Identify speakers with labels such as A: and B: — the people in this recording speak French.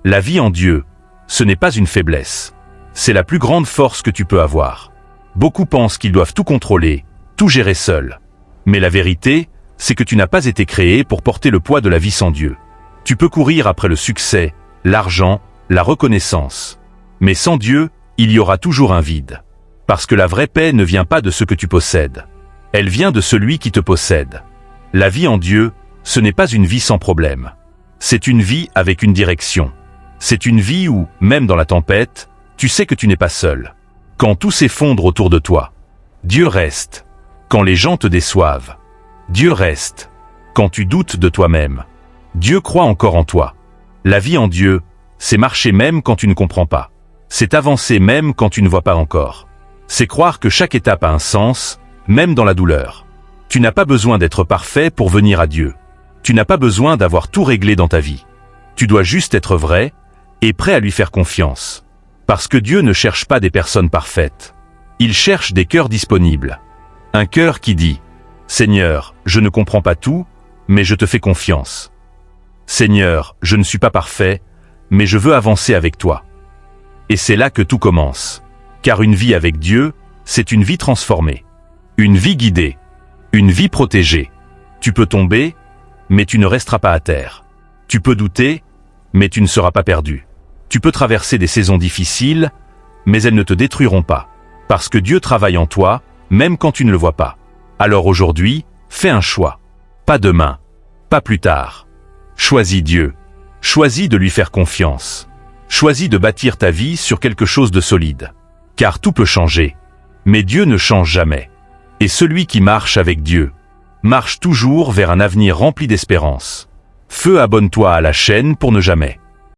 A: La vie en Dieu, ce n'est pas une faiblesse. C'est la plus grande force que tu peux avoir. Beaucoup pensent qu'ils doivent tout contrôler, tout gérer seuls. Mais la vérité, c'est que tu n'as pas été créé pour porter le poids de la vie sans Dieu. Tu peux courir après le succès, l'argent, la reconnaissance. Mais sans Dieu, il y aura toujours un vide. Parce que la vraie paix ne vient pas de ce que tu possèdes. Elle vient de celui qui te possède. La vie en Dieu, ce n'est pas une vie sans problème. C'est une vie avec une direction. C'est une vie où, même dans la tempête, tu sais que tu n'es pas seul. Quand tout s'effondre autour de toi, Dieu reste. Quand les gens te déçoivent, Dieu reste. Quand tu doutes de toi-même, Dieu croit encore en toi. La vie en Dieu, c'est marcher même quand tu ne comprends pas. C'est avancer même quand tu ne vois pas encore. C'est croire que chaque étape a un sens, même dans la douleur. Tu n'as pas besoin d'être parfait pour venir à Dieu. Tu n'as pas besoin d'avoir tout réglé dans ta vie. Tu dois juste être vrai et prêt à lui faire confiance. Parce que Dieu ne cherche pas des personnes parfaites. Il cherche des cœurs disponibles. Un cœur qui dit « Seigneur, je ne comprends pas tout, mais je te fais confiance. Seigneur, je ne suis pas parfait, mais je veux avancer avec toi. » Et c'est là que tout commence. Car une vie avec Dieu, c'est une vie transformée. Une vie guidée. Une vie protégée. Tu peux tomber, mais tu ne resteras pas à terre. Tu peux douter, mais tu ne seras pas perdu. Tu peux traverser des saisons difficiles, mais elles ne te détruiront pas. Parce que Dieu travaille en toi, même quand tu ne le vois pas. Alors aujourd'hui, fais un choix. Pas demain. Pas plus tard. Choisis Dieu. Choisis de lui faire confiance. Choisis de bâtir ta vie sur quelque chose de solide. Car tout peut changer. Mais Dieu ne change jamais. Et celui qui marche avec Dieu marche toujours vers un avenir rempli d'espérance. Feu, abonne-toi à la chaîne pour ne jamais